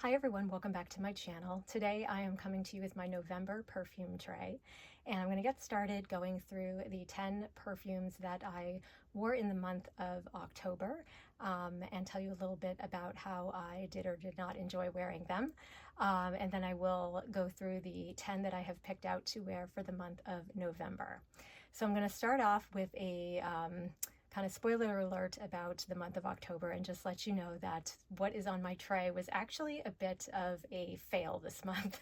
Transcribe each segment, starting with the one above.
Hi everyone, welcome back to my channel. Today I am coming to you with my November perfume tray, and I'm going to get started going through the 10 perfumes that I wore in the month of October and tell you a little bit about how I did or did not enjoy wearing them. And then I will go through the 10 that I have picked out to wear for the month of November. So I'm going to start off with a kind of spoiler alert about the month of October and just let you know that what is on my tray was actually a bit of a fail this month.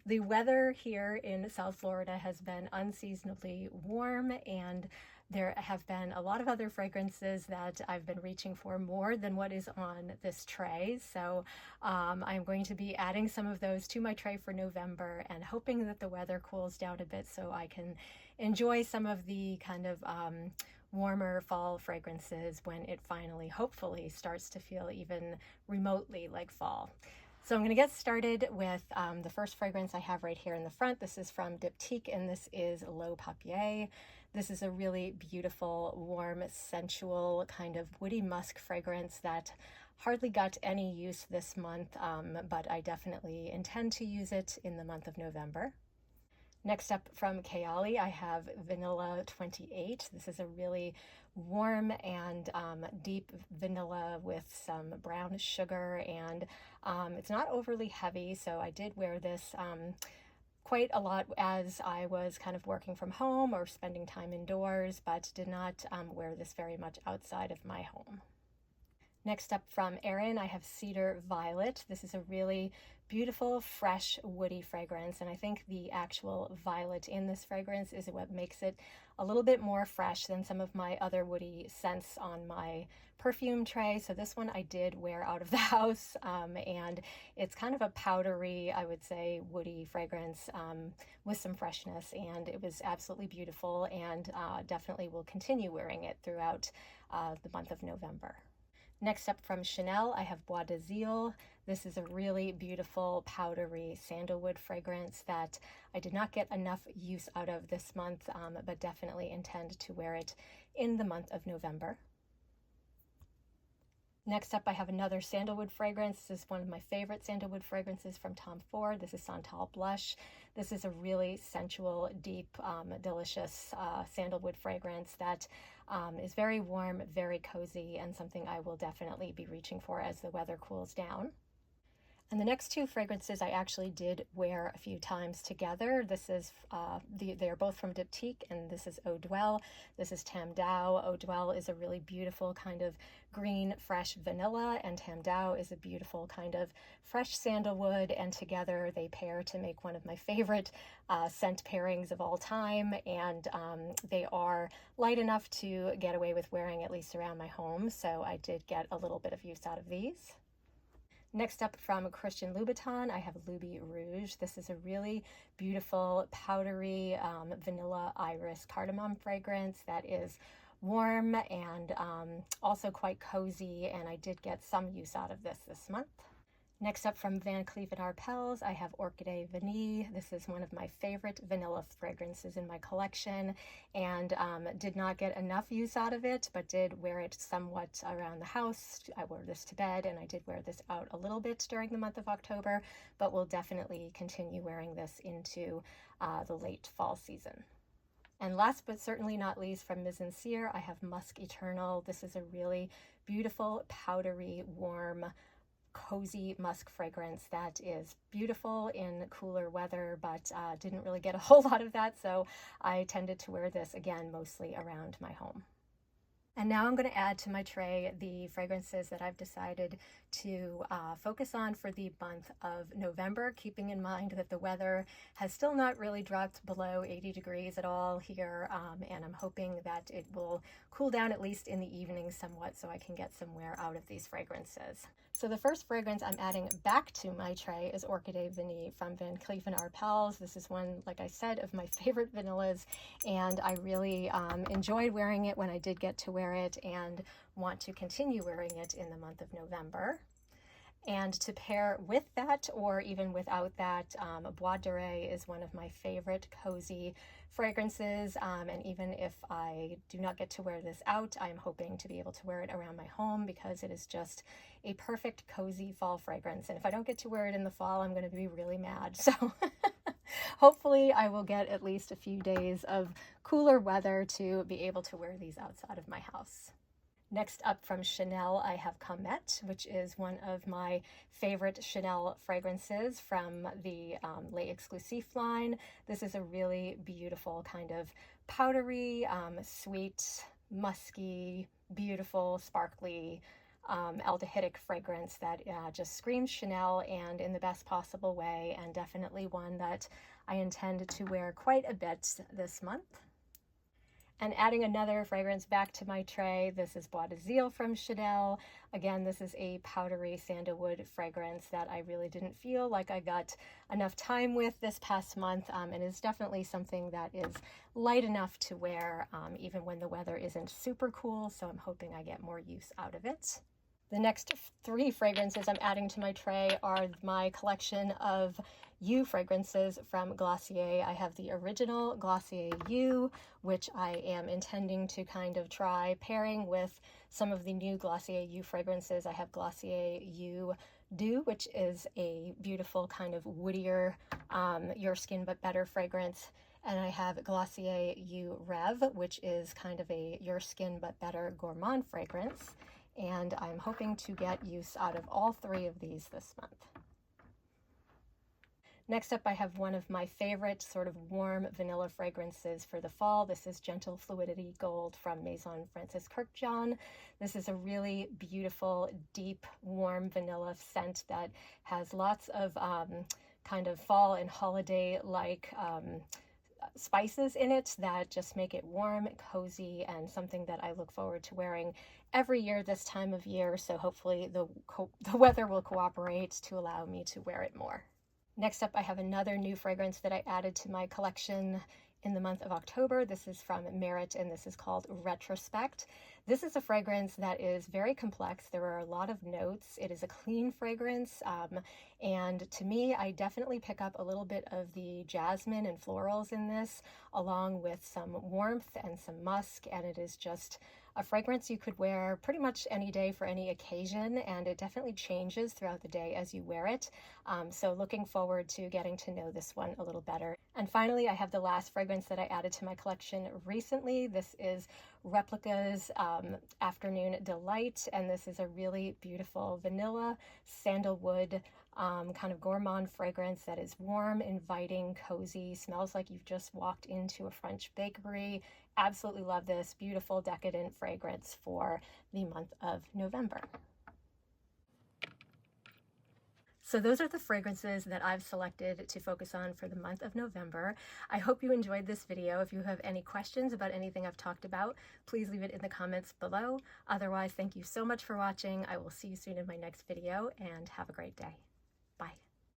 The weather here in South Florida has been unseasonably warm, and there have been a lot of other fragrances that I've been reaching for more than what is on this tray. So I'm going to be adding some of those to my tray for November and hoping that the weather cools down a bit so I can enjoy some of the kind of warmer fall fragrances when it finally, hopefully, starts to feel even remotely like fall. So I'm going to get started with the first fragrance I have right here in the front. This is from Diptyque, and this is L'Eau Papier. This is a really beautiful, warm, sensual, kind of woody musk fragrance that hardly got any use this month, but I definitely intend to use it in the month of November. Next up from Kayali, I have Vanilla 28. This is a really warm and deep vanilla with some brown sugar, and it's not overly heavy, so I did wear this quite a lot as I was kind of working from home or spending time indoors, but did not wear this very much outside of my home. Next up from Erin, I have Cedar Violet. This is a really beautiful, fresh, woody fragrance, and I think the actual violet in this fragrance is what makes it a little bit more fresh than some of my other woody scents on my perfume tray. So this one I did wear out of the house, and it's kind of a powdery, I would say, woody fragrance with some freshness, and it was absolutely beautiful, and definitely will continue wearing it throughout the month of November. Next up from Chanel, I have Bois d'Azil. This is a really beautiful powdery sandalwood fragrance that I did not get enough use out of this month, but definitely intend to wear it in the month of November. Next up, I have another sandalwood fragrance. This is one of my favorite sandalwood fragrances from Tom Ford. This is Santal Blush. This is a really sensual, deep, delicious sandalwood fragrance that is very warm, very cozy, and something I will definitely be reaching for as the weather cools down. And the next two fragrances I actually did wear a few times together. This is, they're both from Diptyque, and this is Eau Dwell. This is Tam Dao. Eau Dwell is a really beautiful kind of green, fresh vanilla, and Tam Dao is a beautiful kind of fresh sandalwood, and together they pair to make one of my favorite scent pairings of all time, and they are light enough to get away with wearing at least around my home, so I did get a little bit of use out of these. Next up from Christian Louboutin, I have Luby Rouge. This is a really beautiful, powdery vanilla iris cardamom fragrance that is warm and also quite cozy, and I did get some use out of this month. Next up from Van Cleef & Arpels, I have Orchidee Vanille. This is one of my favorite vanilla fragrances in my collection, and did not get enough use out of it, but did wear it somewhat around the house. I wore this to bed, and I did wear this out a little bit during the month of October, but will definitely continue wearing this into the late fall season. And last but certainly not least, from Maison, I have Musk Eternal. This is a really beautiful, powdery, warm, cozy musk fragrance that is beautiful in cooler weather, but didn't really get a whole lot of that, so I tended to wear this again mostly around my home. And now I'm going to add to my tray the fragrances that I've decided to focus on for the month of November, keeping in mind that the weather has still not really dropped below 80 degrees at all here, and I'm hoping that it will cool down at least in the evening somewhat so I can get some wear out of these fragrances. So the first fragrance I'm adding back to my tray is Orchidee Vanille from Van Cleef & Arpels. This is one, like I said, of my favorite vanillas, and I really enjoyed wearing it when I did get to wear it and want to continue wearing it in the month of November. And to pair with that, or even without that, Bois Dore is one of my favorite cozy fragrances. And even if I do not get to wear this out, I'm hoping to be able to wear it around my home because it is just a perfect cozy fall fragrance. And if I don't get to wear it in the fall, I'm going to be really mad. So hopefully I will get at least a few days of cooler weather to be able to wear these outside of my house. Next up from Chanel, I have Comete, which is one of my favorite Chanel fragrances from the Les Exclusifs line. This is a really beautiful kind of powdery, sweet, musky, beautiful, sparkly, aldehydic fragrance that just screams Chanel, and in the best possible way, and definitely one that I intend to wear quite a bit this month. And adding another fragrance back to my tray, this is Bois de from Chanel. Again, this is a powdery sandalwood fragrance that I really didn't feel like I got enough time with this past month, and is definitely something that is light enough to wear even when the weather isn't super cool, so I'm hoping I get more use out of it. The next three fragrances I'm adding to my tray are my collection of You fragrances from Glossier. I have the original Glossier You, which I am intending to kind of try pairing with some of the new Glossier You fragrances. I have Glossier You Doux, which is a beautiful kind of woodier, Your Skin But Better fragrance. And I have Glossier You Reve, which is kind of a Your Skin But Better gourmand fragrance. And I'm hoping to get use out of all three of these this month. Next up, I have one of my favorite sort of warm vanilla fragrances for the fall. This is Gentle Fluidity Gold from Maison Francis Kirkdjian. This is a really beautiful, deep, warm vanilla scent that has lots of kind of fall and holiday-like spices in it that just make it warm, cozy, and something that I look forward to wearing every year this time of year. So hopefully the weather will cooperate to allow me to wear it more. Next up, I have another new fragrance that I added to my collection in the month of October. This is from Merit, and this is called Retrospect. This is a fragrance that is very complex. There are a lot of notes. It is a clean fragrance, and to me, I definitely pick up a little bit of the jasmine and florals in this, along with some warmth and some musk, and it is just a fragrance you could wear pretty much any day for any occasion, and it definitely changes throughout the day as you wear it. So looking forward to getting to know this one a little better. And finally, I have the last fragrance that I added to my collection recently. This is Replica's Afternoon Delight, and this is a really beautiful vanilla sandalwood kind of gourmand fragrance that is warm, inviting, cozy, smells like you've just walked into a French bakery. Absolutely love this beautiful, decadent fragrance for the month of November. So those are the fragrances that I've selected to focus on for the month of November. I hope you enjoyed this video. If you have any questions about anything I've talked about, please leave it in the comments below. Otherwise, thank you so much for watching. I will see you soon in my next video, and have a great day. Bye.